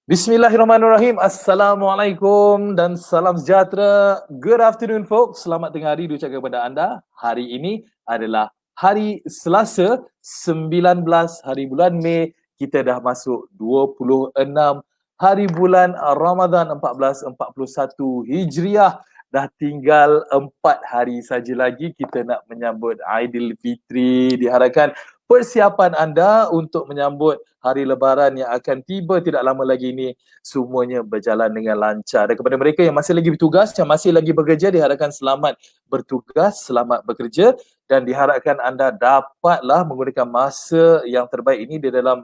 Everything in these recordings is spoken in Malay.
Bismillahirrahmanirrahim. Assalamualaikum dan salam sejahtera. Good afternoon folks. Selamat tengah hari diucapkan kepada anda. Hari ini adalah hari Selasa 19 hari bulan Mei. Kita dah masuk 26 hari bulan Ramadan 1441 Hijriah. Dah tinggal 4 hari saja lagi kita nak menyambut Aidilfitri. Diharapkan persiapan anda untuk menyambut hari lebaran yang akan tiba tidak lama lagi ini semuanya berjalan dengan lancar. Dan kepada mereka yang masih lagi bertugas, yang masih lagi bekerja, diharapkan selamat bertugas, selamat bekerja dan diharapkan anda dapatlah menggunakan masa yang terbaik ini di dalam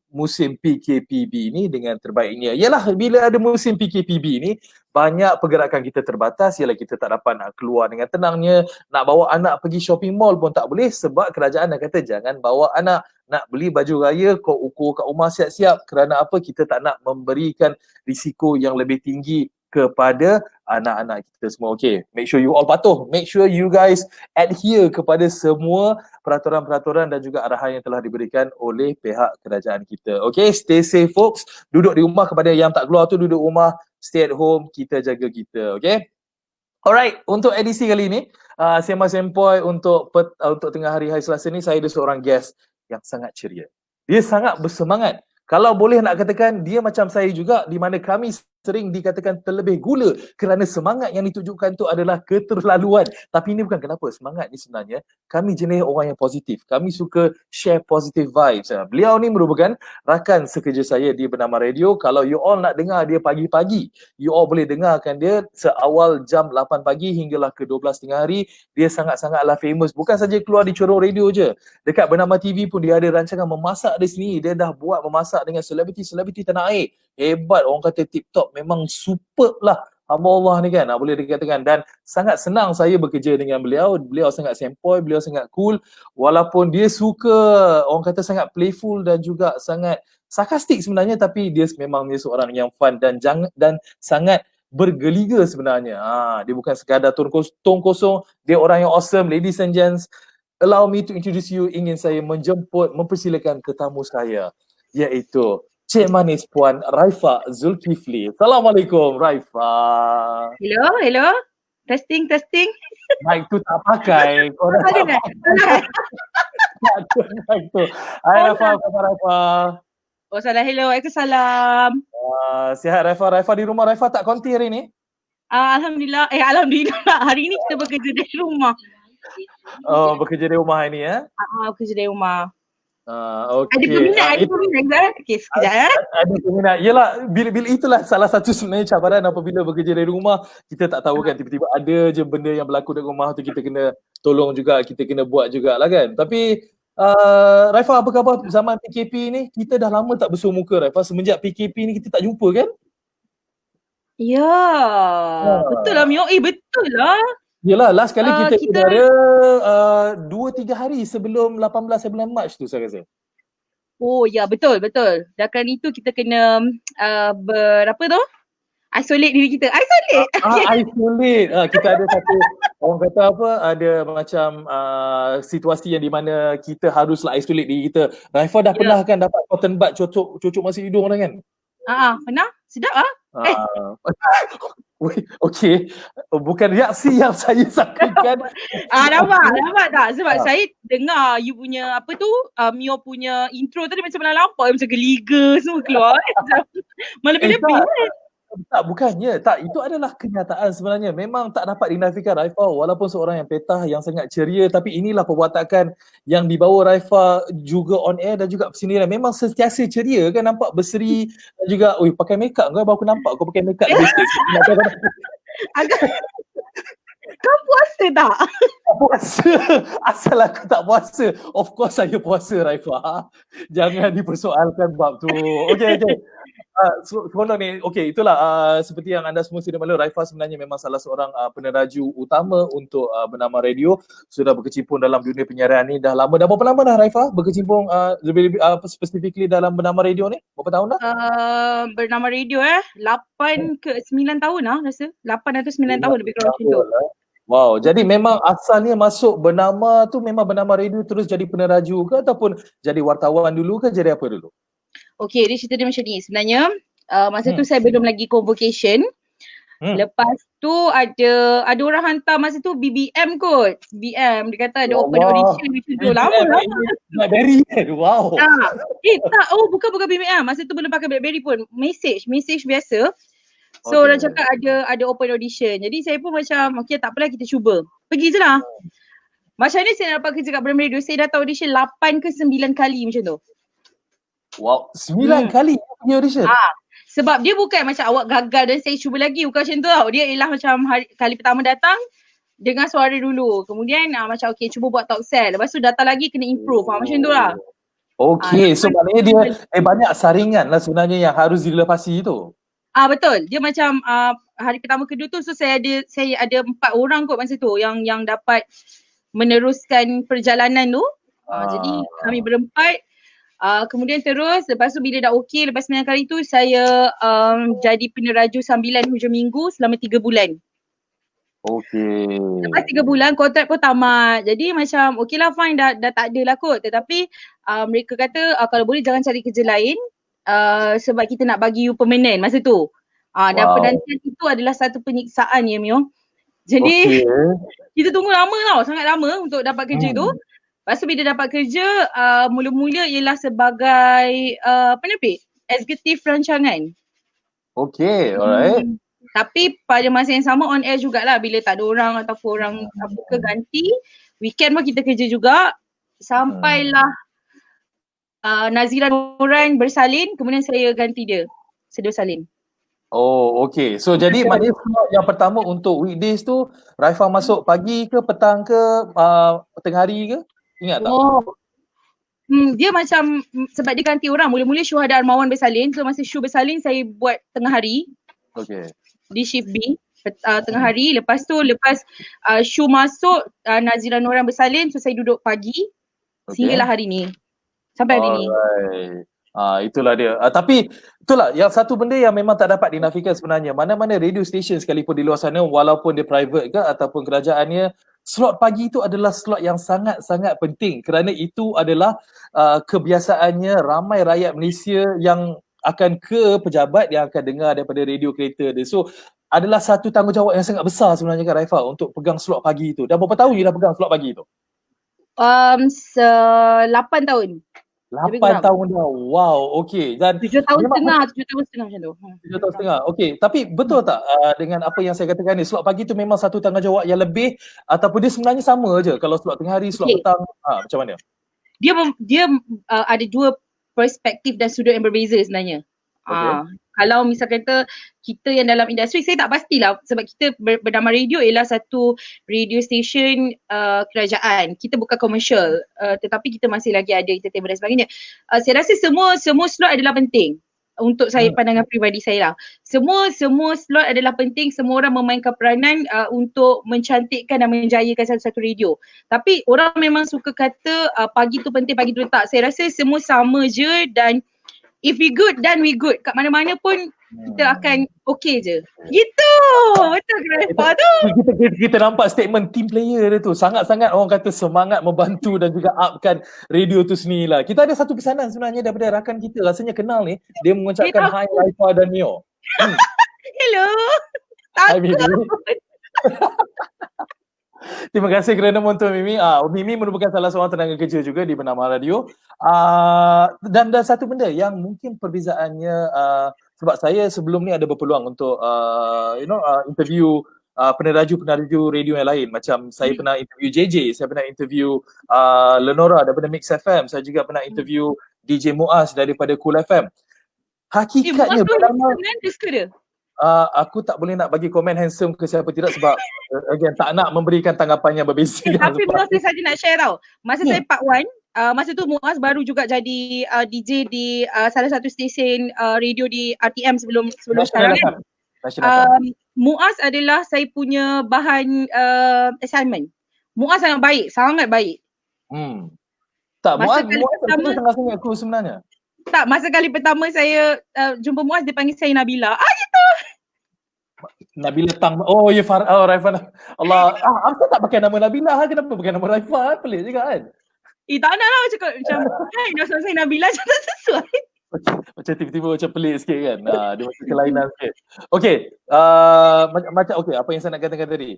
musim PKPB ini dengan terbaiknya. Yalah, bila ada musim PKPB ini, banyak pergerakan kita terbatas. Ialah kita tak dapat nak keluar dengan tenangnya, nak bawa anak pergi shopping mall pun tak boleh sebab kerajaan dah kata jangan bawa anak. Nak beli baju raya, kau ukur kat rumah siap-siap. Kerana apa? Kita tak nak memberikan risiko yang lebih tinggi kepada anak-anak kita semua. Okay, make sure you all patuh. Make sure you guys adhere kepada semua peraturan-peraturan dan juga arahan yang telah diberikan oleh pihak kerajaan kita. Okay, stay safe folks. Duduk di rumah. Kepada yang tak keluar tu, duduk rumah, stay at home, kita jaga kita. Okay. Alright, untuk edisi kali ini, sembang-sempoi untuk tengah hari Selasa ni, saya ada seorang guest yang sangat ceria. Dia sangat bersemangat. Kalau boleh nak katakan, dia macam saya juga di mana kami sering dikatakan terlebih gula kerana semangat yang ditujukan tu adalah keterlaluan. Tapi ini bukan kenapa. Semangat ni sebenarnya, kami jenis orang yang positif. Kami suka share positive vibes. Beliau ni merupakan rakan sekerja saya di Bernama Radio. Kalau you all nak dengar dia pagi-pagi, you all boleh dengarkan dia seawal jam 8 pagi hinggalah ke 12 tengah hari. Dia sangat-sangatlah famous. Bukan saja keluar di Corong Radio je. Dekat Bernama TV pun dia ada rancangan memasak di sini. Dia dah buat memasak dengan selebriti-selebriti tanah air. Hebat, orang kata tip-top, memang superb lah. Hamba Allah ni kan, boleh dikatakan. Dan sangat senang saya bekerja dengan beliau. Beliau sangat sempoi, beliau sangat cool. Walaupun dia suka, orang kata sangat playful dan juga sangat sarkastik sebenarnya, tapi dia memang dia seorang yang fun dan sangat bergeliga sebenarnya. Dia bukan sekadar tong kosong, dia orang yang awesome. Ladies and gents, allow me to introduce you. Ingin saya mempersilakan tetamu saya, iaitu Cik Manis Puan Raifa Zulkifli. Assalamualaikum Raifa. Hello. Testing. Mic tu tak pakai. Kau dah tak pakai. Mic tu. Hai Raifa, apa khabar Raifa? Oh salah, hello. Waalaikumsalam. Sihat Raifa. Raifa di rumah. Raifa tak konti hari ni? Alhamdulillah. Alhamdulillah. Hari ni kita bekerja dari rumah. Oh, bekerja dari rumah hari ni ya? Bekerja dari rumah. Okay. Ada peminat. Okay, sekejap Ada peminat. Yelah, bila itulah salah satu sebenarnya cabaran apabila bekerja dari rumah. Kita tak tahu kan, tiba-tiba ada je benda yang berlaku di rumah tu, kita kena tolong juga, kita kena buat jugalah kan. Tapi Raifa, apa khabar zaman PKP ni? Kita dah lama tak bersua muka Raifa. Semenjak PKP ni kita tak jumpa kan? Ya, betul lah Mio. Betul lah. Yelah, last kali kita udara 2-3 hari sebelum 18 bulan Mac tu saya rasa. Oh ya, betul. Dan kan itu kita kena isolate diri kita. Isolate. Kita ada satu, orang kata apa, ada macam situasi yang di mana kita haruslah isolate diri kita. Raifa dah pernah kan dapat cotton bud cocok masuk hidung dah kan? Pernah. Sedap Okay, bukan reaksi yang saya sangkakan. Nampak tak? Sebab saya dengar you punya Mio punya intro tadi macam mana nampak macam geliga semua keluar. Malah lebih-lebih. Tak, bukannya. Tak, itu adalah kenyataan sebenarnya. Memang tak dapat dinafikan Raifa walaupun seorang yang petah, yang sangat ceria, tapi inilah perwatakan yang dibawa Raifa juga on air dan juga persendirian. Memang sentiasa ceria kan, nampak berseri dan juga pakai makeup kau, baru aku nampak kau pakai makeup lebih sikit. Kau puasa tak? Puasa. Asal aku tak puasa. Of course saya puasa Raifa. Jangan dipersoalkan bab tu. Okay. Seronok ni, itulah seperti yang anda semua sudah maklum, Raifa sebenarnya memang salah seorang peneraju utama untuk Bernama Radio. Sudah berkecimpung dalam dunia penyiaran ni dah lama. Dah berapa lama dah Raifa berkecimpung lebih specifically dalam Bernama Radio ni? Berapa tahun dah? Bernama Radio 8 ke 9 tahun lah rasa. 8 atau 9 tahun lebih kurang macam tu. Wow, jadi memang asalnya masuk Bernama tu memang Bernama Radio terus jadi peneraju ke ataupun jadi wartawan dulu ke, jadi apa dulu? Okay, dia cerita dia macam ni. Sebenarnya masa tu saya belum lagi convocation. Lepas tu ada orang hantar masa tu BBM kot. BBM dia kata ada open audition macam tu. Lama. BlackBerry kan? Wow. Tak. Bukan BBM. Masa tu belum pakai BlackBerry pun. Message biasa. So orang cakap ada open audition. Jadi saya pun macam okay, tak apalah, kita cuba. Pergi je lah. Macam ni saya dapat kerja kat Bram Radio. Saya datang audition 8 ke 9 kali macam tu. Wow, 9 kali pergi audition? Sebab dia bukan macam awak gagal dan saya cuba lagi. Bukan macam tu tau. Dia ialah macam kali pertama datang, dengar suara dulu. Kemudian macam okay, cuba buat talk set. Lepas tu datang lagi kena improve. Macam tu lah. Okay, so maknanya dia banyak saringan lah sebenarnya yang harus dilepasi tu. Betul. Dia macam hari pertama kedua tu, so saya ada 4 orang kot masa tu yang dapat meneruskan perjalanan tu. Jadi kami berempat. Kemudian terus, lepas tu bila dah okey, lepas 9 kali tu saya jadi peneraju sambilan hujung minggu selama 3 bulan. Okay. Lepas 3 bulan kontrak pun tamat. Jadi macam okey lah, fine, dah tak ada lah kot. Tetapi mereka kata kalau boleh jangan cari kerja lain sebab kita nak bagi you permanent masa tu. Dan penantian itu adalah satu penyiksaan ya Mio. Jadi kita tunggu lama tau, sangat lama untuk dapat kerja tu. Lepas tu bila dapat kerja, mula-mula ialah sebagai penerbit, eksekutif rancangan. Okay, alright. Tapi pada masa yang sama on air jugalah bila tak ada orang ataupun orang buka ganti. Weekend pun kita kerja juga. Sampailah Nazira Nuran bersalin, kemudian saya ganti dia, Sedia Salin. Oh, okay. So jadi maknanya yang pertama untuk weekdays tu, Raifah masuk pagi ke, petang ke, tengah hari ke? Ingat tak? Dia macam sebab dia ganti orang. Mula-mula Syuhada Armawan bersalin. So masa Syuh bersalin saya buat tengah hari. Okay. Di shift B tengah hari. Lepas tu Syuh masuk, Nazira Nuran bersalin. So saya duduk pagi. Sehinggalah hari ni. Sampai hari ni. Itulah dia. Tapi itulah yang satu benda yang memang tak dapat dinafikan sebenarnya. Mana-mana radio station sekalipun di luar sana, walaupun dia private ke ataupun kerajaannya, slot pagi itu adalah slot yang sangat-sangat penting kerana itu adalah kebiasaannya ramai rakyat Malaysia yang akan ke pejabat yang akan dengar daripada radio kereta dia. So adalah satu tanggungjawab yang sangat besar sebenarnya kan Raifah untuk pegang slot pagi itu. Dah berapa tahun you dah pegang slot pagi itu? 8 tahun. 8 tahun dah. Wow, okey. Dan 7 tahun setengah macam tu. 7 tahun setengah. Okey, tapi betul tak dengan apa yang saya katakan ni, slot pagi tu memang satu tanggungjawab yang lebih ataupun dia sebenarnya sama je kalau slot tengah hari, slot petang, macam mana? Dia ada dua perspektif dan sudut yang berbeza sebenarnya. Kalau misal kata kita yang dalam industri, saya tak pastilah sebab kita bernama radio ialah satu radio station kerajaan. Kita bukan komersial, tetapi kita masih lagi ada entertainment dan sebagainya. Saya rasa semua slot adalah penting. Untuk saya, pandangan peribadi saya lah. Semua slot adalah penting, semua orang memainkan peranan untuk mencantikkan dan menjayakan satu-satu radio. Tapi orang memang suka kata pagi tu penting, pagi tu tak. Saya rasa semua sama je dan if we good, then we good. Kat mana-mana pun kita akan okay je. Gitu. Betul ke Raifah tu? Kita nampak statement team player dia tu. Sangat-sangat orang kata semangat membantu dan juga upkan radio tu sendiri lah. Kita ada satu pesanan sebenarnya daripada rakan kita. Rasanya kenal ni. Dia mengucapkan hi Raifah dan Mio. Hello. Hi Mimi. Terima kasih kerana menonton Mimi. Mimi merupakan salah seorang tenaga kerja juga di Bernama Radio. Dan satu benda yang mungkin perbezaannya, sebab saya sebelum ni ada berpeluang untuk interview peneraju-peneraju radio yang lain. Macam saya pernah interview JJ, saya pernah interview Lenora daripada Mix FM, saya juga pernah interview DJ Muaz daripada Cool FM. Hakikatnya aku tak boleh nak bagi komen handsome ke siapa tidak sebab again tak nak memberikan tanggapan yang berbeza. Tapi Muaz saya saja nak share tau. Masa saya part 1, masa tu Muaz baru juga jadi DJ di salah satu stesen radio di RTM sebelum sekarang kan. Muaz adalah saya punya bahan assignment. Muaz sangat baik. Tak, Muaz sangat-sangat cool sebenarnya. Tak, masa kali pertama saya jumpa Muaz, dia panggil saya Nabila. Gitu. Nabila Tang. Oh, ya Raifah. Allah, aku tak pakai nama Nabila. Kenapa pakai nama Raifah? Pelik juga kan? Tak nak lah cakap macam, dah saya Nabila macam tak sesuai. Macam tiba-tiba macam pelik sikit kan. Dia macam kelainan sikit. Okey, macam okey, apa yang saya nak katakan tadi.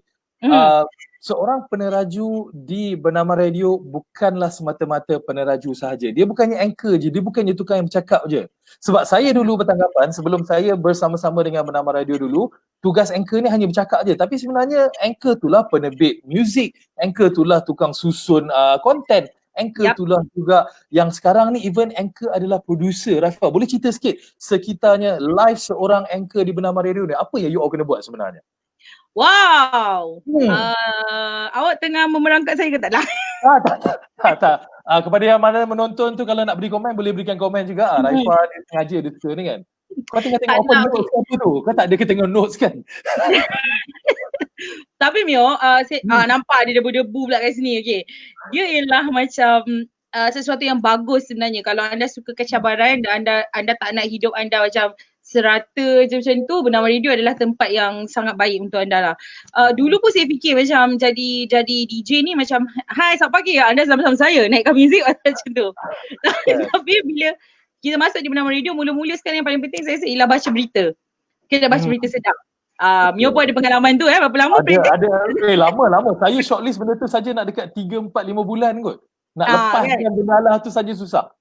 Seorang peneraju di Bernama Radio bukanlah semata-mata peneraju sahaja. Dia bukannya anchor je, dia bukannya tukang yang bercakap je. Sebab saya dulu bertanggapan sebelum saya bersama-sama dengan Bernama Radio dulu, tugas anchor ni hanya bercakap je. Tapi sebenarnya anchor itulah penerbit muzik, anchor itulah tukang susun konten. Anchor itulah juga yang sekarang ni even anchor adalah producer. Raifah, boleh cerita sikit sekitarnya live seorang anchor di Bernama Radio ni? Apa yang you all kena buat sebenarnya? Wow. Awak tengah memerangkap saya ke tak lah? Tak. Kepada yang mana menonton tu, kalau nak beri komen boleh berikan komen juga. Raifah dia sengaja dia suka ni kan. Kau tengah tengok open notes ke apa tu? Kau tak ada ke tengok notes kan? Tapi Mio, nampak ada debu-debu pula kat sini. Okay. Dia ialah macam sesuatu yang bagus sebenarnya. Kalau anda suka kecabaran dan anda tak nak hidup anda macam serata je macam tu, Bernama Radio adalah tempat yang sangat baik untuk anda lah. Dulu pun saya fikir macam jadi DJ ni macam, hai selamat pagi, anda sama-sama saya naikkan muzik macam tu. Tapi bila kita masuk di Bernama Radio, mula-mula sekali yang paling penting saya rasa ialah baca berita. Kita baca berita sedap. Mio pun ada pengalaman tu berapa lama? Ada. Lama. Saya shortlist benda tu saja nak dekat 3, 4, 5 bulan kot. Nak lepaskan benda lah tu saja susah.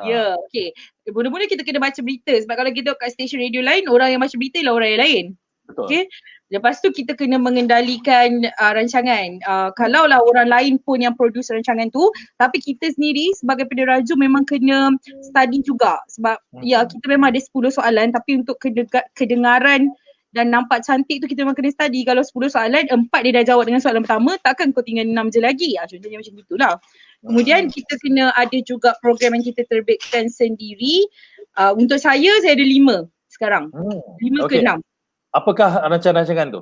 Ya, okey. Mula-mula kita kena baca berita sebab kalau kita kat stesen radio lain, orang yang baca berita ialah orang yang lain. Betul. Okey. Lepas tu kita kena mengendalikan rancangan. Kalaulah orang lain pun yang produce rancangan tu, tapi kita sendiri sebagai peneraju memang kena study juga sebab ya kita memang ada 10 soalan tapi untuk kedengaran dan nampak cantik tu kita memang kena study. Kalau 10 soalan, 4 dia dah jawab dengan soalan pertama, takkan kau tinggal 6 je lagi. Contohnya macam gitulah. Kemudian kita kena ada juga program yang kita terbitkan sendiri. Untuk saya ada 5 sekarang. 5 ke 6. Apakah rancangan tu?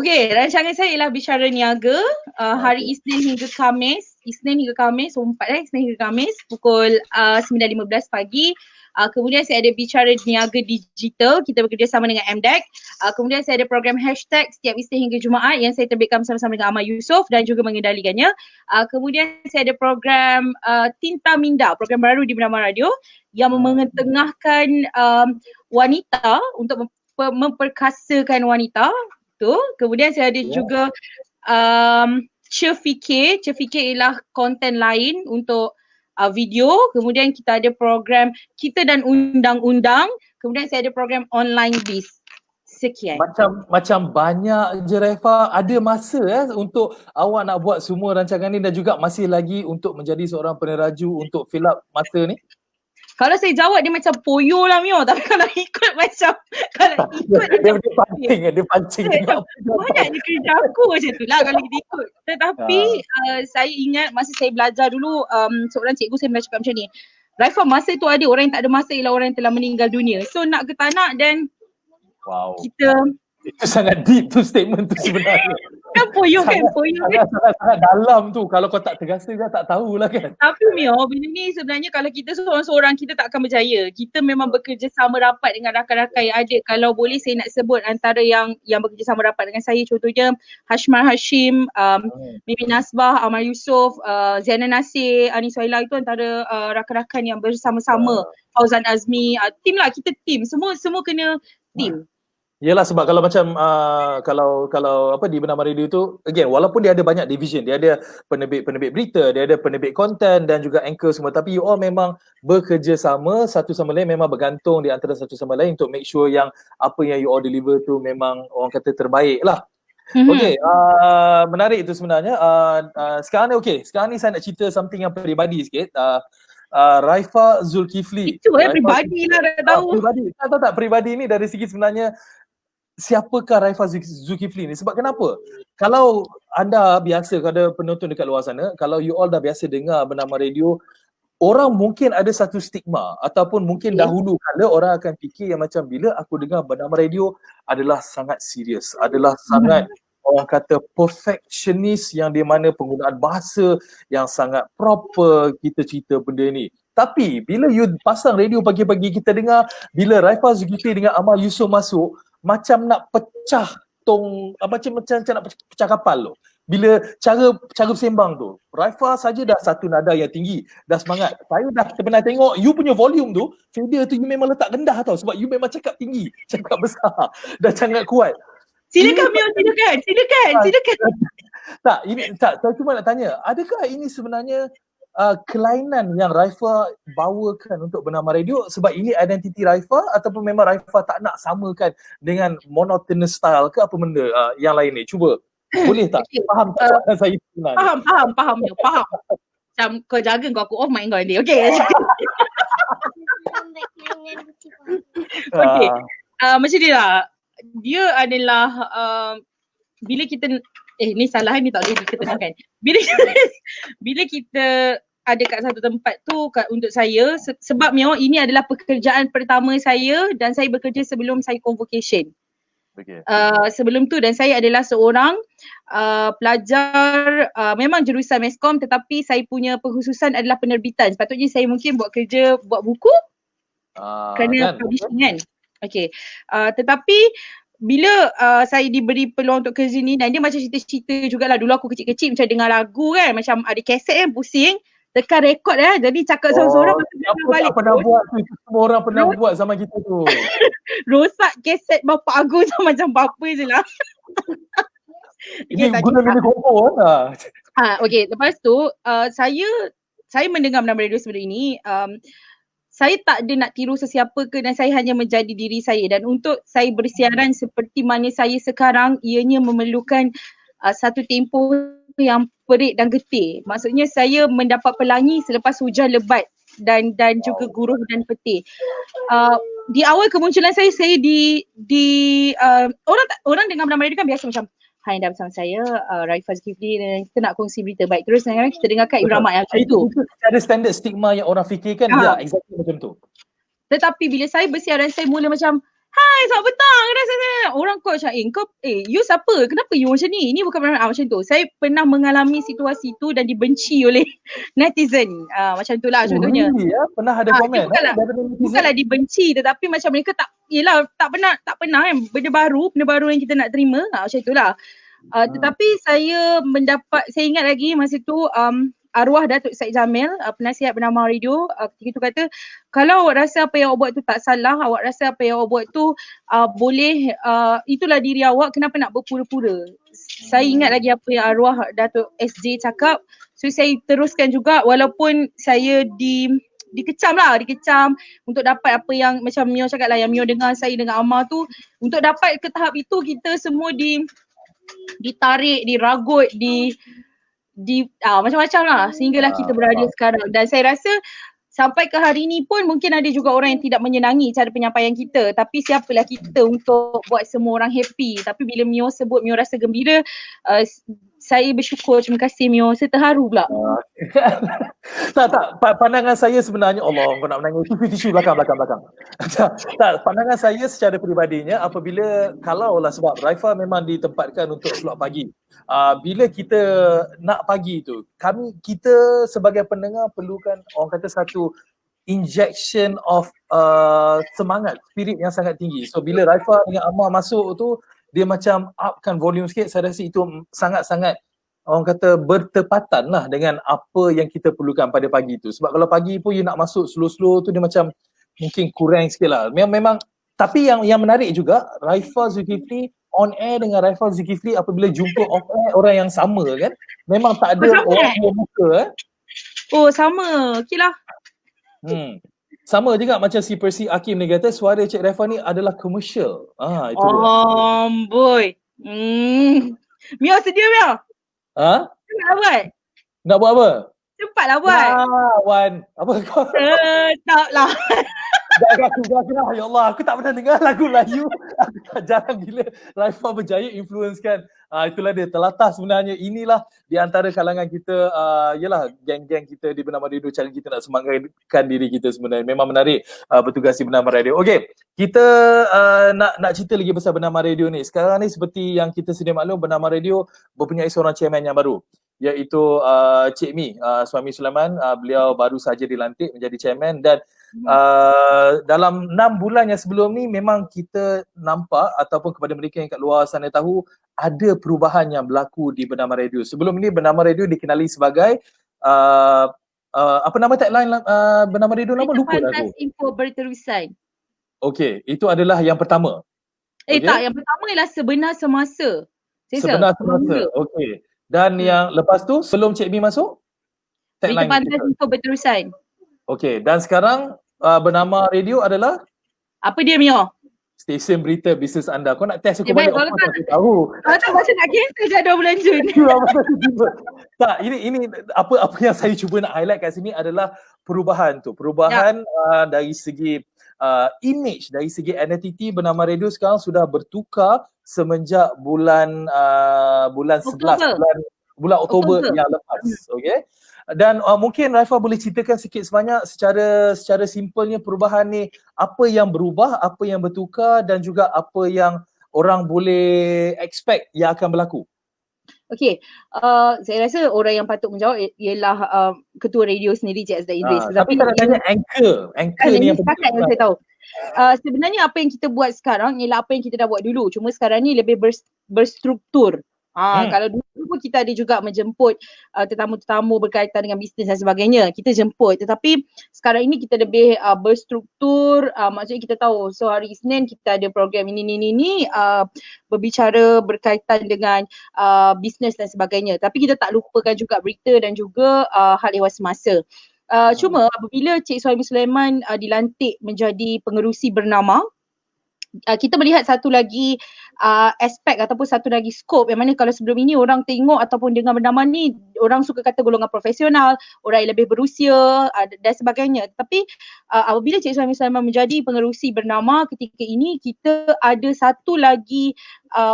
Okay. Rancangan saya ialah Bicara Niaga. Hari Isnin hingga Khamis. Isnin hingga Khamis, 4 Isnin hingga Khamis pukul 9.15 pagi. Kemudian saya ada Bicara Niaga Digital, kita bekerjasama dengan MDEC. Kemudian saya ada program hashtag setiap Isnin hingga Jumaat yang saya terbitkan bersama-sama dengan Ahmad Yusof dan juga mengendalikannya. Kemudian saya ada program Tinta Minda, program baru di Bernama Radio yang mengetengahkan wanita untuk memperkasakan wanita. Kemudian saya ada juga Cefikir ialah konten lain untuk video. Kemudian kita ada program Kita dan Undang-Undang. Kemudian saya ada program Online Biz. Sekian. Macam banyak je Raifah. Ada masa untuk awak nak buat semua rancangan ni dan juga masih lagi untuk menjadi seorang peneraju untuk fill up masa ni? Kalau saya jawab dia macam poyo lah Mio, tapi kalau ikut macam dia pancing banyak kerja aku macam tu lah kalau kita ikut. Tetapi saya ingat masa saya belajar dulu, seorang cikgu saya pernah cakap macam ni, Raifah, masa tu ada, orang yang tak ada masa ialah orang yang telah meninggal dunia. So nak ke tak nak dan kita itu sangat deep tu statement tu sebenarnya. Kan poyo kan. Sangat dalam tu. Kalau kau tak terasa kau tak tahulah kan. Tapi Mio, benda ni sebenarnya kalau kita seorang-seorang kita tak akan berjaya. Kita memang bekerjasama rapat dengan rakan-rakan yang ada. Kalau boleh saya nak sebut antara yang bekerjasama rapat dengan saya, contohnya Hashmar Hashim, Mimi Nasbah, Ahmad Yusof, Ziana Nasir, Anis Waila, itu antara rakan-rakan yang bersama-sama. Fauzan Azmi, tim lah, kita tim. Semua kena tim. Yalah, sebab kalau macam kalau apa di Bernama Radio tu, again, walaupun dia ada banyak division, dia ada penerbit berita, dia ada penerbit konten dan juga anchor semua, tapi you all memang bekerjasama satu sama lain, memang bergantung di antara satu sama lain untuk make sure yang apa yang you all deliver tu memang orang kata terbaik lah. Okay, menarik itu sebenarnya. Sekarang ni saya nak cerita something yang peribadi sikit. Raifah Zulkifli. Itu peribadi lah, dah tahu. Peribadi. Tahu tak peribadi ni dari segi sebenarnya siapakah Raifah Zulkifli ni? Sebab kenapa? Kalau anda biasa, kalau ada penonton dekat luar sana, kalau you all dah biasa dengar Bernama Radio, orang mungkin ada satu stigma ataupun mungkin dahulu kala orang akan fikir yang macam bila aku dengar Bernama Radio adalah sangat serius, adalah sangat orang kata perfectionist yang di mana penggunaan bahasa yang sangat proper, kita cerita benda ni. Tapi bila you pasang radio pagi-pagi, kita dengar bila Raifah Zulkifli dengan Ahmad Yusof masuk, macam nak pecah macam nak pecah kapal tu. bila cara bersembang tu. Raifa saja dah satu nada yang tinggi, dah semangat. Saya dah pernah tengok you punya volume tu, fader tu you memang letak rendah tau sebab you memang cakap tinggi, cakap besar dan sangat kuat. Silakan Mio, silakan. Tak, saya cuma nak tanya, adakah ini sebenarnya kelainan yang Raifa bawakan untuk Bernama Radio sebab ini identiti Raifa ataupun memang Raifa tak nak samakan dengan monotonous style ke apa benda yang lain ni? Cuba, boleh tak? Faham tak soalan saya sebenarnya? Faham Mio, faham. Macam kau jaga kau off mic kau nanti. Okay. Okay. Macam ni lah. Dia adalah bila kita ni salah ni tak boleh diketengahkan. Bila kita ada kat satu tempat tu untuk saya sebab Mio ini adalah pekerjaan pertama saya dan saya bekerja sebelum saya convocation. Okay. Sebelum tu dan saya adalah seorang pelajar memang jurusan Meskom tetapi saya punya pengkhususan adalah penerbitan. Sepatutnya saya mungkin buat buku kerana publishing kan. Okay. Tetapi bila saya diberi peluang untuk kerja ni dan dia macam cerita-cerita jugalah. Dulu aku kecil-kecil macam dengar lagu kan, macam ada kaset kan pusing, tekan rekod jadi cakap seorang-seorang balik. Pernah buat tu, semua orang pernah buat zaman kita tu. Rosak kaset bapak aku macam apa je lah. Ini guna mini kompo kan? Okay, lepas tu saya mendengar Bernama Radio sebelum ini. Saya tak ada nak tiru sesiapa ke dan saya hanya menjadi diri saya dan untuk saya bersiaran seperti mana saya sekarang ianya memerlukan satu tempoh yang perik dan getih. Maksudnya saya mendapat pelangi selepas hujan lebat dan juga guruh dan petir. Di awal kemunculan saya di orang dengar Bernama Radio kan biasa macam hai dah bersama saya Raifa Zulkifli dan kita nak kongsi berita baik. Terus sekarang kita dengar Kak Ibrahim yang macam tu. Ada standard stigma yang orang fikirkan ya exactly macam tu. Tetapi bila saya bersiaran saya mula macam hai selamat petang. Orang kau macam you siapa? Kenapa you macam ni? Ini bukan macam tu. Saya pernah mengalami situasi tu dan dibenci oleh netizen. Macam tu lah contohnya. Pernah ada komen. Bukanlah dibenci tetapi macam mereka tak pernah kan benda baru yang kita nak terima macam itulah. Tetapi saya ingat lagi masa tu arwah Datuk Syed Jamil, penasihat Bernama Radio, ketika itu kata kalau awak rasa apa yang awak buat tu tak salah, awak rasa apa yang awak buat tu boleh, itulah diri awak, kenapa nak berpura-pura. Saya ingat lagi apa yang arwah Datuk SJ cakap, so saya teruskan juga walaupun saya dikecam untuk dapat apa yang macam Mio cakap lah, yang Mio dengar saya dengan Amar tu, untuk dapat ke tahap itu kita semua ditarik, diragut, macam-macam lah sehinggalah kita berada sekarang. Dan saya rasa sampai ke hari ni pun mungkin ada juga orang yang tidak menyenangi cara penyampaian kita, tapi siapalah kita untuk buat semua orang happy. Tapi bila Mio sebut Mio rasa gembira, saya bersyukur, terima kasih Mio, saya terharu pula. Tak, pandangan saya sebenarnya, Allah kau nak menangis, tisu belakang. Tak, pandangan saya secara peribadinya apabila kalaulah sebab Raifa memang ditempatkan untuk slot pagi. Bila kita nak pagi tu, kita sebagai pendengar perlukan orang kata satu injection of semangat, spirit yang sangat tinggi. So bila Raifa dengan Amar masuk tu, dia macam upkan volume sikit, saya rasa itu sangat-sangat orang kata bertepatan lah dengan apa yang kita perlukan pada pagi tu. Sebab kalau pagi pun you nak masuk slow-slow tu dia macam mungkin kurang sikit lah. Memang tapi yang menarik juga, Raifa Zulkifli on air dengan Raifa Zulkifli apabila jumpa off air orang yang sama kan. Memang tak ada orang yang muka Oh sama, okey lah. Sama juga macam si Percy Hakim ni kata suara Cik Raifa ni adalah komersial. Itu boy. Mio sedia Mio? Nak buat apa? Cepatlah buat. Wan, apa kau? Taklah. Aku lah, ya Allah, aku tak pernah dengar lagu Melayu. Aku tak jarang gila Raifa berjaya influence kan. Itulah dia, telatah sebenarnya. Inilah di antara kalangan kita, yalah geng-geng kita di Bernama Radio, cara kita nak semangatkan diri kita sebenarnya. Memang menarik bertugas di Bernama Radio. Okey, kita nak cerita lagi pasal Bernama Radio ni. Sekarang ni seperti yang kita sedia maklum, Bernama Radio mempunyai seorang chairman yang baru, iaitu Cik Mi, Suami Sulaiman. Beliau baru saja dilantik menjadi chairman dan dalam 6 bulan yang sebelum ni memang kita nampak ataupun kepada mereka yang kat luar sana tahu ada perubahan yang berlaku di Bernama Radio. Sebelum ini Bernama Radio dikenali sebagai uh, apa nama tagline Bernama Radio lama? Lupa dah aku. Pantas Info Berterusan. Okey, itu adalah yang pertama. Tak, yang pertama ialah Sebenar Semasa. Sebenar Semasa. Okey. Dan yang lepas tu sebelum Cik Mi masuk? Berita Pantas Info Berterusan. Okey, dan sekarang Bernama Radio adalah? Apa dia, Mio? Stesen Berita Bisnes Anda. Kau nak test aku balik Baik, apa aku tahu. Kalau tak macam nak cancel jadual bulan Jun. Tak, ini apa yang saya cuba nak highlight kat sini adalah perubahan tu. Perubahan dari segi image, dari segi identiti Bernama Radio sekarang sudah bertukar semenjak bulan 11 bulan Oktober yang lepas. Okey. Dan mungkin Raifah boleh ceritakan sikit sebanyak secara simpelnya perubahan ni, apa yang berubah, apa yang bertukar dan juga apa yang orang boleh expect yang akan berlaku. Okey, saya rasa orang yang patut menjawab ialah ketua radio sendiri, Cik Azhar Idris. Tapi tak nak tanya anchor ni yang penting. Yang saya tahu. Sebenarnya apa yang kita buat sekarang ialah apa yang kita dah buat dulu. Cuma sekarang ni lebih berstruktur. Kalau dulu pun kita ada juga menjemput tetamu-tetamu berkaitan dengan bisnes dan sebagainya. Kita jemput. Tetapi sekarang ini kita lebih berstruktur. Maksudnya kita tahu, so hari Isnin kita ada program ini berbicara berkaitan dengan bisnes dan sebagainya. Tapi kita tak lupakan juga berita dan juga hal ehwal semasa. Cuma apabila Cik Suhaimi Sulaiman dilantik menjadi pengerusi Bernama, kita melihat satu lagi aspek ataupun satu lagi skop yang mana kalau sebelum ini orang tengok ataupun dengar Bernama ni, orang suka kata golongan profesional, orang yang lebih berusia dan sebagainya. Tapi apabila Cik Suhaimi Sulaiman menjadi pengerusi Bernama ketika ini, kita ada satu lagi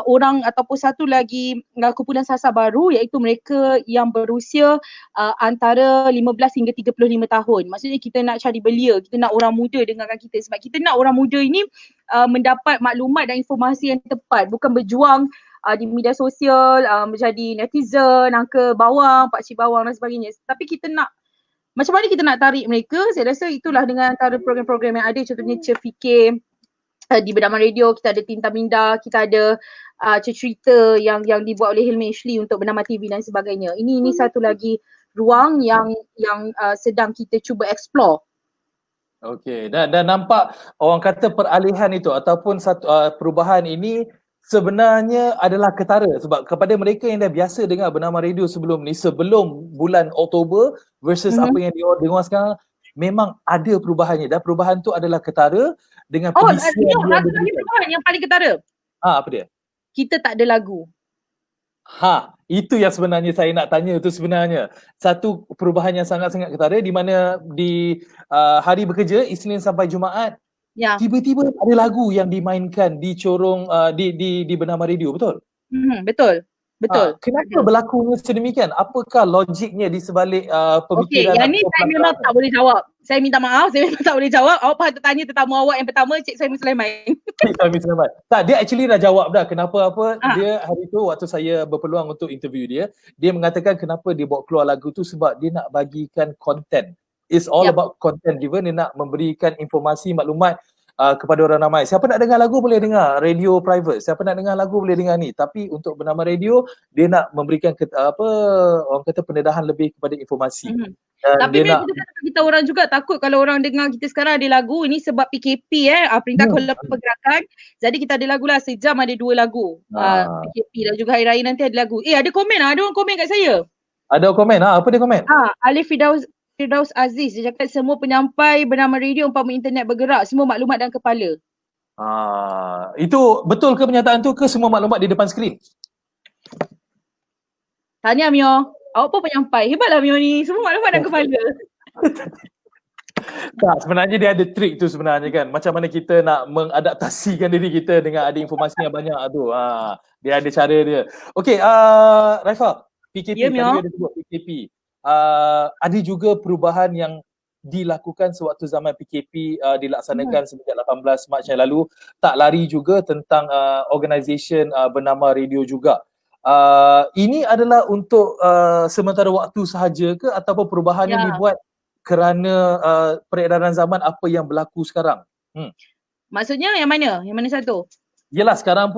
orang ataupun satu lagi kumpulan sasar baru, iaitu mereka yang berusia antara 15 hingga 35 tahun. Maksudnya kita nak cari belia, kita nak orang muda dengarkan kita sebab kita nak orang muda ini mendapat maklumat dan informasi yang tepat, bukan berjuang di media sosial, menjadi netizen, angka bawang, pakcik bawang dan sebagainya. Tapi kita nak, macam mana kita nak tarik mereka? Saya rasa itulah dengan antara program-program yang ada, contohnya Cefikir di Bernama Radio, kita ada Tinta Minda, kita ada cerita yang dibuat oleh Hilmi Ashley untuk Bernama TV dan sebagainya. Ini satu lagi ruang yang sedang kita cuba explore. Okey, dan nampak orang kata peralihan itu ataupun satu perubahan ini sebenarnya adalah ketara sebab kepada mereka yang dah biasa dengar Bernama Radio sebelum ni, sebelum bulan Oktober versus apa yang dia dengar sekarang, memang ada perubahannya dan perubahan tu adalah ketara dengan pengisian perubahan yang paling ketara. Apa dia? Kita tak ada lagu. Itu yang sebenarnya saya nak tanya tu sebenarnya. Satu perubahan yang sangat-sangat ketara di mana di hari bekerja Isnin sampai Jumaat, tiba-tiba ada lagu yang dimainkan di corong di Bernama Radio, betul? Betul. Kenapa berlakunya sedemikian? Apakah logiknya di sebalik pemikiran? Okey, yang ni saya memang tak boleh jawab. Saya minta maaf, saya memang tak boleh jawab. Awak patut tanya tetamu awak yang pertama, Cik Suhaimi Sulaiman. Cik Suhaimi Sulaiman. Tak, dia actually dah jawab dah. Kenapa dia hari tu waktu saya berpeluang untuk interview dia mengatakan kenapa dia bawa keluar lagu tu sebab dia nak bagikan content. It's all about content driven. Dia nak memberikan informasi, maklumat kepada orang ramai. Siapa nak dengar lagu boleh dengar radio private. Siapa nak dengar lagu boleh dengar ni. Tapi untuk Bernama Radio, dia nak memberikan orang kata pendedahan lebih kepada informasi. Tapi kita orang juga takut kalau orang dengar kita sekarang ada lagu ini sebab PKP Perintah Kuala Pergerakan. Jadi kita ada lagu lah, sejam ada 2 lagu. PKP dan juga Hari Raya nanti ada lagu. Ada komen ada orang komen kat saya. Ada komen apa dia komen? Alif Firdaus Aziz, dia cakap semua penyampai Bernama Radio umpama internet bergerak, semua maklumat dalam kepala. Itu betul ke pernyataan tu ke semua maklumat di depan skrin? Tahniah Mio, awak pun penyampai. Hebatlah Mio ni, semua maklumat dalam kepala. Tak, sebenarnya dia ada trik tu sebenarnya kan. Macam mana kita nak mengadaptasikan diri kita dengan ada informasi yang banyak tu. Dia ada cara dia. Okey, Raifah, PKP, tadi ada sebut PKP. Ada juga perubahan yang dilakukan sewaktu zaman PKP dilaksanakan sejak 18 Mac yang lalu. Tak lari juga tentang organisation bernama Radio juga. Ini adalah untuk sementara waktu sahaja ke ataupun perubahan yang dibuat kerana peredaran zaman apa yang berlaku sekarang? Maksudnya yang mana? Yang mana satu? Yelah sekarang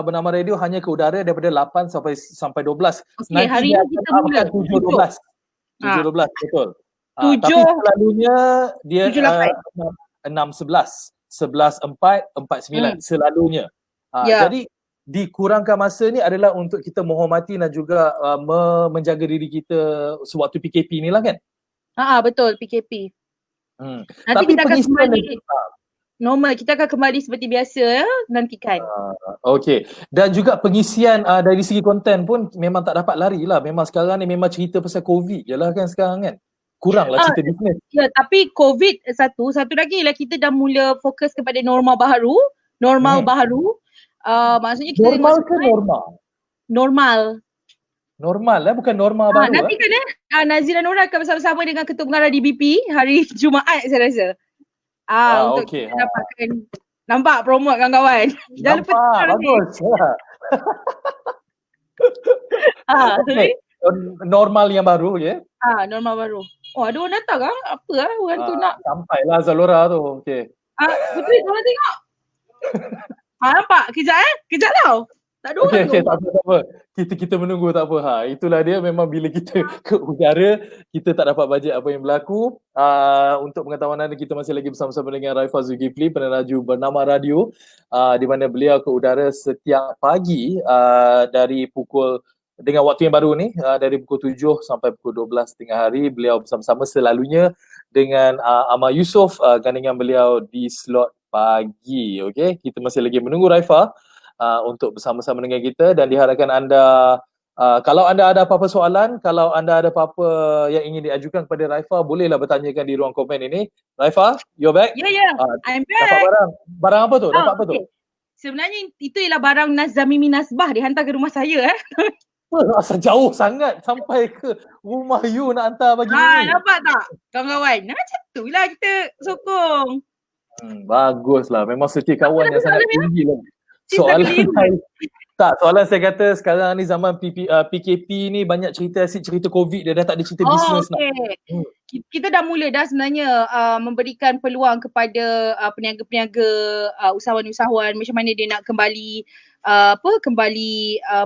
Bernama Radio hanya ke udara daripada 8 sampai 12. Okey, Nanti hari dia ni akan kita up mula ke 7.12. 7.12 betul. Tapi 7 selalunya dia 7-8. 6-11, 11-4, 4-9 selalunya. Ya. Jadi dikurangkan masa ni adalah untuk kita menghormati dan juga menjaga diri kita sewaktu PKP ni lah kan. Betul PKP. Nanti Tapi kita akan pengisian kembali normal, kita akan kembali seperti biasa ya, nantikan. Okey. Dan juga pengisian dari segi konten pun memang tak dapat lari lah. Memang sekarang ni memang cerita pasal COVID je lah kan sekarang kan. Kurang lah cerita bisnes. Ya, tapi COVID satu lagi lah kita dah mula fokus kepada normal baru. Maksudnya kita normal ke normal? Normal lah, bukan normal baru. Nanti kan Nazir dan Nora akan bersama-sama dengan Ketua Pengarah DBP hari Jumaat saya rasa. Untuk kita dapatkan nampak promote kawan-kawan. Jangan lupa bagus. sorry. Normal yang baru ya. Normal baru. Oh, ada orang datang ah? Apa orang tu nak? Sampailah Zalora tu. Okey. Putri korang tengok. Nampak? Kejap tau. Tak ada orang tu. Tak apa. Kita menunggu tak apa. Itulah dia, memang bila kita ke udara kita tak dapat bajet apa yang berlaku. Untuk pengetahuan anda, kita masih lagi bersama-sama dengan Raifah Zulkifli, peneraju Bernama Radio, di mana beliau ke udara setiap pagi dari pukul dengan waktu yang baru ni dari pukul 7 sampai pukul 12 tengah hari. Beliau bersama-sama selalunya dengan Amar Yusof, gandingan beliau di slot pagi. Okey, kita masih lagi menunggu Raifah untuk bersama-sama dengan kita, dan diharapkan anda kalau anda ada apa-apa soalan, kalau anda ada apa-apa yang ingin diajukan kepada Raifah, bolehlah bertanyakan di ruang komen ini. Raifah, you're back? Ya, I'm back. Dapat barang apa tu? Dapat apa tu? Sebenarnya itu ialah barang Nazamimi Nasbah, dihantar ke rumah saya. Asal jauh sangat sampai ke rumah you nak hantar bagi ni. Nampak tak kawan-kawan? Macam tu lah kita sokong. Baguslah, memang setia kawan yang sangat tinggi lah. Soalan saya kata sekarang ni zaman PKP ni banyak cerita COVID, dia dah tak ada cerita bisnes nak. Kita dah mula dah sebenarnya memberikan peluang kepada peniaga-peniaga, usahawan-usahawan macam mana dia nak kembali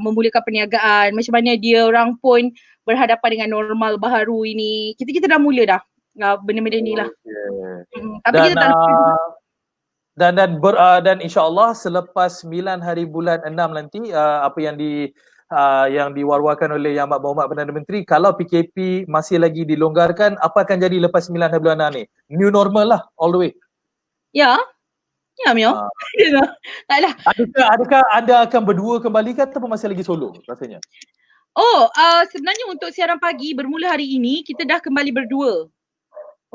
memulakan perniagaan, macam mana dia orang pun berhadapan dengan normal baharu ini. Kita dah mula dah benda-benda ni lah. Tapi kita tak dan insya-Allah selepas 9 hari bulan 6 nanti apa yang diwar-warkan oleh Yang Amat Berhormat Perdana Menteri, kalau PKP masih lagi dilonggarkan, apa akan jadi lepas 9 hari bulan 6 ni? New normal lah all the way. Ya Mio. Taklah. Adakah anda akan berdua kembali ke atau masih lagi solo rasanya? Sebenarnya untuk siaran pagi bermula hari ini kita dah kembali berdua.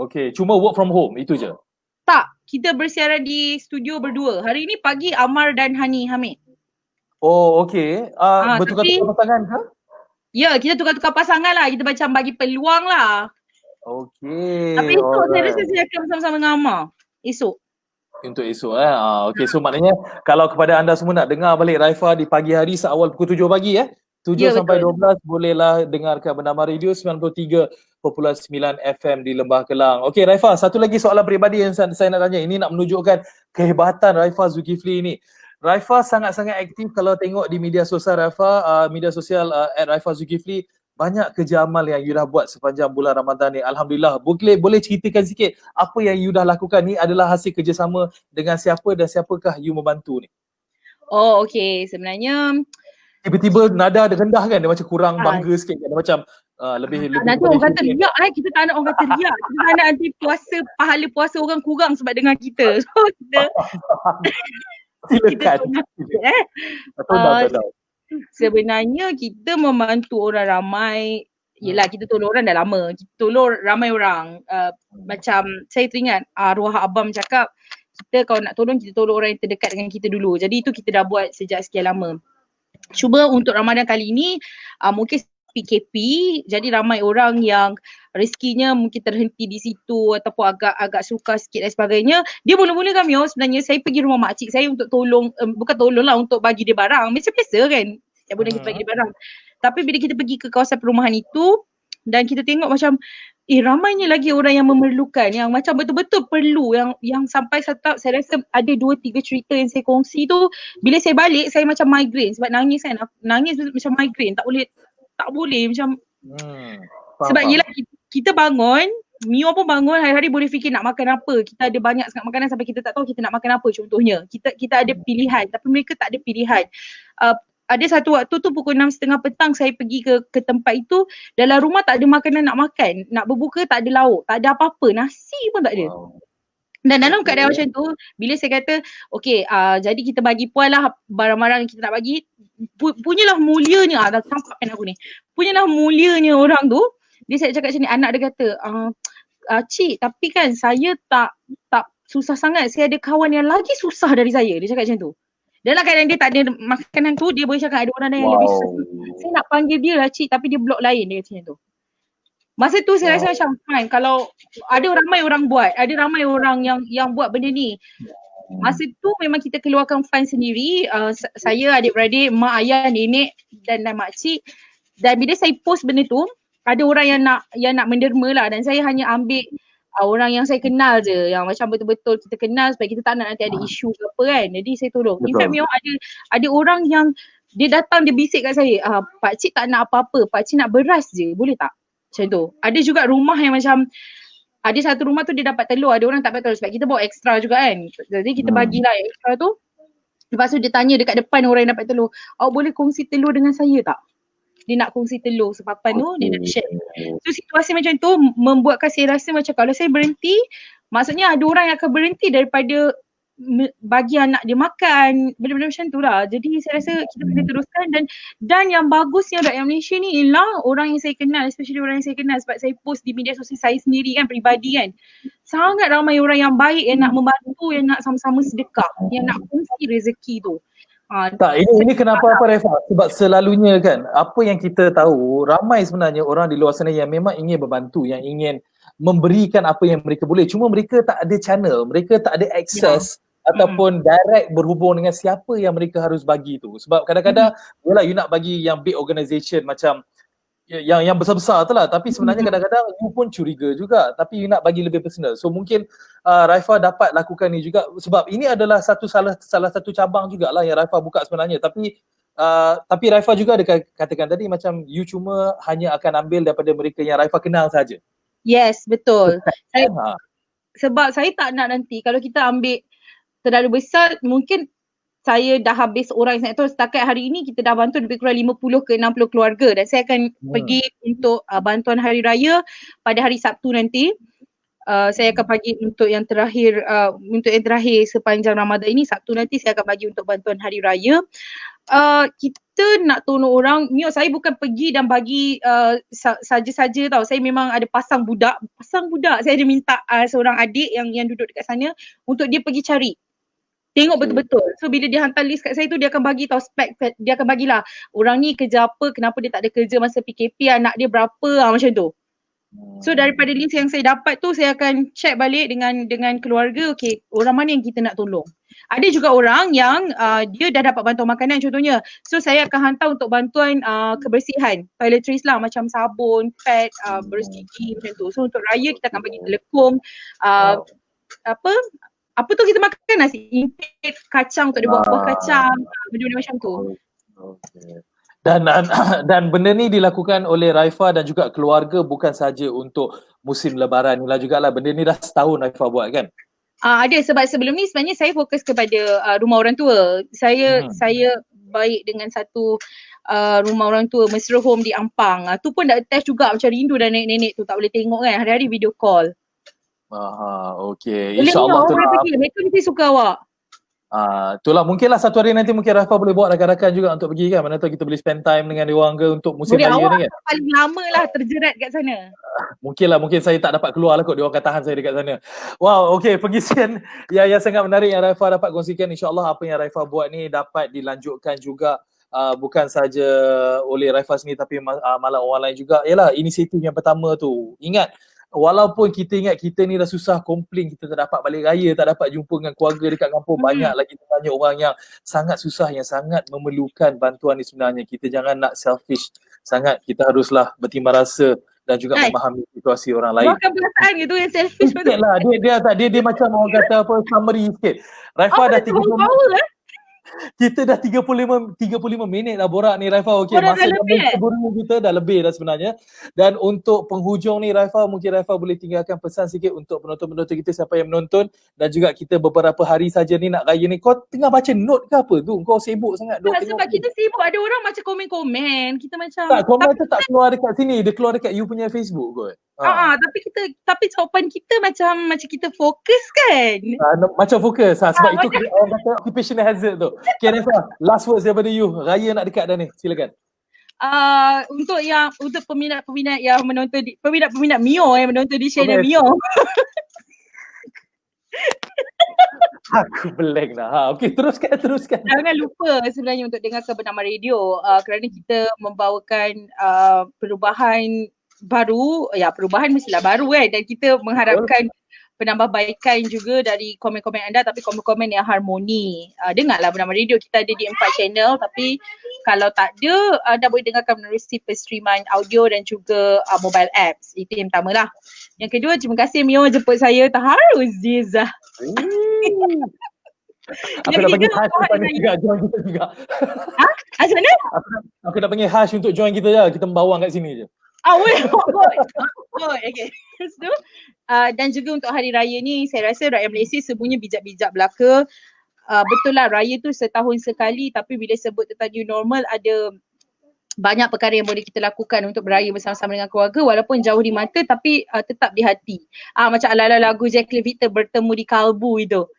Okey, cuma work from home itu je. Tak, kita bersiaran di studio berdua. Hari ini pagi Amar dan Hani Hamid. Oh, okey. Bertukar-tukar pasangan ke? Ya, kita tukar-tukar pasangan lah. Kita macam bagi peluang lah. Okey. Tapi esok saya rasa saya akan bersama-sama dengan Amar. Esok. Untuk esok okey, so maknanya kalau kepada anda semua nak dengar balik Raifah di pagi hari seawal pukul 7 pagi 7 sampai 12 bolehlah dengarkan Bernama Radio 93.9 FM di Lembah Kelang. Okey Raifah, satu lagi soalan peribadi yang saya nak tanya. Ini nak menunjukkan kehebatan Raifah Zulkifli ni. Raifah sangat-sangat aktif kalau tengok di media sosial Raifah, media sosial @Raifah Zulkifli. Banyak kerja amal yang you dah buat sepanjang bulan Ramadan ni. Alhamdulillah. Boleh ceritakan sikit apa yang you dah lakukan ni adalah hasil kerjasama dengan siapa dan siapakah you membantu ni? Okey. Sebenarnya tiba-tiba nada ada rendah kan, dia macam kurang bangga sikit kan, dia macam lebih nanti orang kata riak kita tak nak orang kata riak, kita tak nak nanti pahala puasa orang kurang sebab dengar kita. So kita sebenarnya kita membantu orang ramai. Yelah, kita tolong orang dah lama, kita tolong ramai orang. Macam saya teringat arwah abang cakap, kita kalau nak tolong, kita tolong orang yang terdekat dengan kita dulu. Jadi itu kita dah buat sejak sekian lama. Cuba untuk Ramadan kali ni mungkin PKP, jadi ramai orang yang rezekinya mungkin terhenti di situ ataupun agak sukar sikit dan sebagainya. Dia mula-mula kan Mio, sebenarnya saya pergi rumah makcik saya untuk tolong, bukan tolong lah, untuk bagi dia barang. Macam biasa kan, yang boleh kita bagi dia barang. Tapi bila kita pergi ke kawasan perumahan itu dan kita tengok macam ramainya lagi orang yang memerlukan, yang macam betul-betul perlu, yang sampai satu tahap saya rasa ada 2-3 cerita yang saya kongsi tu, bila saya balik saya macam migraine sebab nangis kan, nangis macam migraine, tak boleh macam sebab Faham. yelah kita bangun, Mio pun bangun hari-hari boleh fikir nak makan apa, kita ada banyak sangat makanan sampai kita tak tahu kita nak makan apa contohnya, kita ada pilihan tapi mereka tak ada pilihan. Ada satu waktu tu pukul 6:30 petang saya pergi ke tempat itu, dalam rumah tak ada makanan nak makan, nak berbuka tak ada lauk, tak ada apa-apa, nasi pun tak ada. Dan dalam keadaan macam tu, bila saya kata okay, jadi kita bagi puan lah barang-barang yang kita nak bagi, punyalah mulianya, dah tampak pen aku ni, punyalah mulianya orang tu, dia saya cakap macam ni, anak dia kata, cik tapi kan saya tak susah sangat, saya ada kawan yang lagi susah dari saya, dia cakap macam tu. Dalam keadaan dia tak ada makanan tu, dia boleh cakap ada orang yang lebih susah. Saya nak panggil dia lah cik, tapi dia blok lain, dia kata macam tu. Masa tu saya rasa macam fine, kalau ada ramai orang buat, ada ramai orang yang buat benda ni. Masa tu memang kita keluarkan fund sendiri, saya, adik-beradik, mak, ayah, nenek dan makcik. Dan bila saya post benda tu, ada orang yang nak menderma lah, dan saya hanya ambil orang yang saya kenal je, yang macam betul-betul kita kenal supaya kita tak nak nanti ada isu ke apa kan. Jadi saya tolong. In fact memang ada orang yang dia datang, dia bisik kat saya, pakcik tak nak apa-apa, pakcik nak beras je, boleh tak? Macam tu. Ada juga rumah yang macam, ada satu rumah tu dia dapat telur, ada orang tak dapat telur sebab kita bawa ekstra juga kan. Jadi kita bagilah ekstra tu. Lepas tu dia tanya dekat depan orang yang dapat telur, awak boleh kongsi telur dengan saya tak? Dia nak kongsi telur sepapan tu, dia nak share. So situasi macam tu membuatkan saya rasa macam kalau saya berhenti, maksudnya ada orang yang akan berhenti daripada bagi anak dia makan, benda-benda macam tu lah. Jadi saya rasa kita kena teruskan, dan yang bagusnya rakyat Malaysia ni ialah orang yang saya kenal, especially orang yang saya kenal sebab saya post di media sosial saya sendiri kan, peribadi kan. Sangat ramai orang yang baik yang nak membantu, yang nak sama-sama sedekah, yang nak kongsi rezeki tu. Tak, ini kenapa apa Refa? Sebab selalunya kan, apa yang kita tahu, ramai sebenarnya orang di luar sana yang memang ingin membantu, yang ingin memberikan apa yang mereka boleh. Cuma mereka tak ada channel, mereka tak ada akses ataupun direct berhubung dengan siapa yang mereka harus bagi tu. Sebab kadang-kadang, yalah you nak bagi yang big organisation macam yang besar-besar tu lah, tapi sebenarnya kadang-kadang you pun curiga juga, tapi you nak bagi lebih personal. So mungkin Raifa dapat lakukan ni juga, sebab ini adalah salah satu cabang jugalah yang Raifa buka sebenarnya, tapi Raifa juga ada katakan tadi macam you cuma hanya akan ambil daripada mereka yang Raifa kenal saja. Yes, betul. Sebab saya tak nak nanti kalau kita ambil terlalu besar, mungkin saya dah habis orang yang setakat hari ini kita dah bantu lebih kurang 50 ke 60 keluarga, dan saya akan pergi untuk bantuan hari raya pada hari Sabtu nanti. Saya akan bagi untuk yang terakhir sepanjang Ramadan ini. Sabtu nanti saya akan bagi untuk bantuan hari raya. Kita nak tolong orang. Mio, saya bukan pergi dan bagi saja-saja tau. Saya memang ada pasang budak. Saya ada minta seorang adik yang duduk dekat sana untuk dia pergi cari. Tengok betul-betul. So bila dia hantar list kat saya tu, dia akan bagi tahu spek, dia akan bagilah orang ni kerja apa, kenapa dia tak ada kerja masa PKP, anak dia berapa, macam tu. So daripada list yang saya dapat tu, saya akan check balik dengan keluarga, okay, orang mana yang kita nak tolong. Ada juga orang yang dia dah dapat bantuan makanan contohnya. So saya akan hantar untuk bantuan kebersihan, toiletries lah, macam sabun, pad, bersih gigi macam tu. So untuk raya kita akan bagi telekung, apa tu kita makan, nasi impit, kacang untuk dia buat buah kacang, benda-benda macam tu. Okay. Dan benda ni dilakukan oleh Raifa dan juga keluarga bukan saja untuk musim lebaran ni lah jugalah. Benda ni dah setahun Raifa buat kan? Ada, sebab sebelum ni sebenarnya saya fokus kepada rumah orang tua. Saya baik dengan satu rumah orang tua, Mesra Home di Ampang. Tu pun dah attach juga, macam rindu dan nenek-nenek tu tak boleh tengok kan, hari-hari video call. Okay. InsyaAllah tu lah. Mereka mesti suka awak. Itulah, mungkinlah satu hari nanti mungkin Raifa boleh buat rakan-rakan juga untuk pergi kan. Mana tahu kita boleh spend time dengan diorang ke untuk musim raya ni kan. Awak paling lama lah terjerat kat sana. Mungkin saya tak dapat keluar lah kot, diorang akan tahan saya dekat sana. Wow, okay, pengisian yang sangat menarik yang Raifa dapat kongsikan. InsyaAllah apa yang Raifa buat ni dapat dilanjutkan juga. Bukan saja oleh Raifa sendiri tapi malah orang lain juga. Yalah, inisiatif yang pertama tu. Ingat, walaupun kita ingat kita ni dah susah komplain, kita tak dapat balik raya, tak dapat jumpa dengan keluarga dekat kampung, banyak lagi banyak orang yang sangat susah, yang sangat memerlukan bantuan ni sebenarnya. Kita jangan nak selfish sangat, kita haruslah bertimbang rasa dan juga Hai. memahami situasi orang lain. Luahkan perasaan gitu yang selfish Sikit betul. lah, dia macam orang kata apa, summary sikit. Raifa dah 30 power kita dah 35 minit dah borak ni Raifa. Okey, dah masa dah lebih, berburu kita dah lebih dah sebenarnya. Dan untuk penghujung ni Raifa, mungkin Raifa boleh tinggalkan pesan sikit untuk penonton-penonton kita, siapa yang menonton, dan juga kita beberapa hari saja ni nak raya ni. Kau tengah baca note ke apa tu? Kau sibuk sangat duk tengok. Sebab kita sibuk, ada orang macam komen-komen. Kita macam tak, komen tu tak keluar dekat sini, dia keluar dekat you punya Facebook kot. Tapi jawapan kita macam kita fokus kan. Macam fokus. Sebab itu orang kata occupational hazard tu. Okay Raifa, last words daripada you. Raya nak dekat dah ni. Silakan. Untuk peminat-peminat yang menonton peminat-peminat Mio yang menonton di channel Mio. Aku blank dah. Okey, teruskan. Jangan lupa sebenarnya untuk dengarkan Bernama Radio kerana kita membawakan perubahan baru. Ya, perubahan mestilah baru kan, dan kita mengharapkan penambahbaikan juga dari komen-komen anda, tapi komen-komen yang harmoni. Dengarlah Bernama Radio, kita ada di 4 channel, tapi kalau tak ada, anda boleh dengarkan menerusi penstreaman audio dan juga mobile apps. Itu yang pertama lah. Yang kedua, terima kasih Mio jemput saya. Taharus Zizah. Aku nak panggil Hash juga, join kita juga. Macam mana? Aku nak panggil Hash untuk join kita je. Kita membawang kat sini je. Okay. Dan juga untuk hari raya ni, saya rasa rakyat Malaysia semuanya bijak-bijak belaka. Betul lah, raya tu setahun sekali, tapi bila sebut tentang new normal, ada banyak perkara yang boleh kita lakukan untuk beraya bersama-sama dengan keluarga, walaupun jauh di mata tapi tetap di hati. Macam ala-ala lagu Jacqueline Victor, Bertemu di Kalbu itu.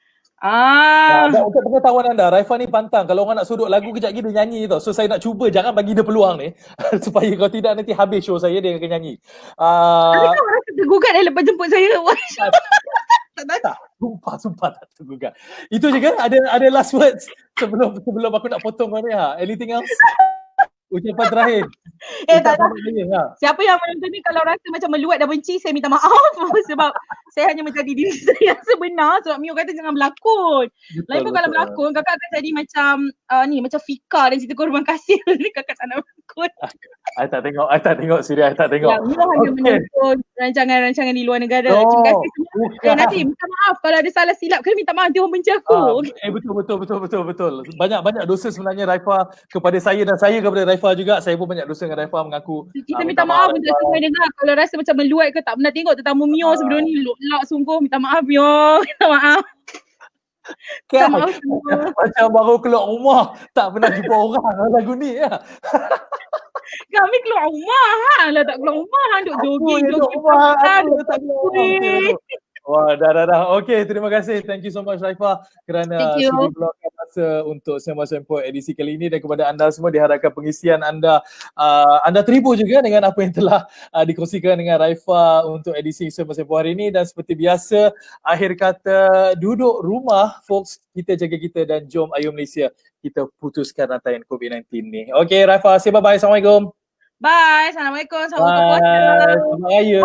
Untuk pengetahuan anda, Raifa ni pantang. Kalau orang nak sudut lagu kejap lagi dia nyanyi tau. So saya nak cuba, jangan bagi dia peluang ni. Supaya kalau tidak nanti habis show saya, dia akan nyanyi. Tapi kau rasa tergugat lepas jemput saya? Tak, sumpah tak tergugat. Itu je kan? Ada last words sebelum aku nak potong kau ni. Anything else? Ucapan terakhir. Tak. Siapa yang menonton ni kalau rasa macam meluat dan benci, saya minta maaf sebab saya hanya menjadi diri saya yang sebenar. Sebab Mio kata jangan berlakon. Lain pun kalau berlakon, kakak akan jadi macam macam Fika dan cerita Korban Kasih. Kakak tak nak berlakon. I tak tengok serius, I tak tengok. Mio hanya menonton rancangan-rancangan di luar negara. Terima kasih semua. Nanti minta maaf kalau ada salah silap, kena minta maaf, dia orang benci aku. Betul. Banyak dosa sebenarnya Raifa kepada saya dan saya kepada Raifa juga. Saya pun banyak dosa dengan Raifa mengaku. Kita minta maaf untuk semua dengar. Kalau rasa macam meluat ke tak pernah tengok tetamu Mio sebelum ni, lok sungguh, minta maaf Mio. Minta maaf. Macam baru keluar rumah, tak pernah jumpa orang lagu ni ya. Kami keluar rumah lah, tak keluar rumah, duk jogging. Wah, dah. Okey, terima kasih. Thank you so much Raifa kerana sudi meluangkan masa untuk Sembang-Sempoi edisi kali ini, dan kepada anda semua diharapkan pengisian anda terhibur juga dengan apa yang telah dikongsikan dengan Raifa untuk edisi Sembang-Sempoi hari ini. Dan seperti biasa, akhir kata, duduk rumah folks, kita jaga kita dan jom ayo Malaysia kita putuskan rantaian COVID-19 ni. Okey Raifa, say bye-bye. Assalamualaikum. Bye. Assalamualaikum. Selamat raya.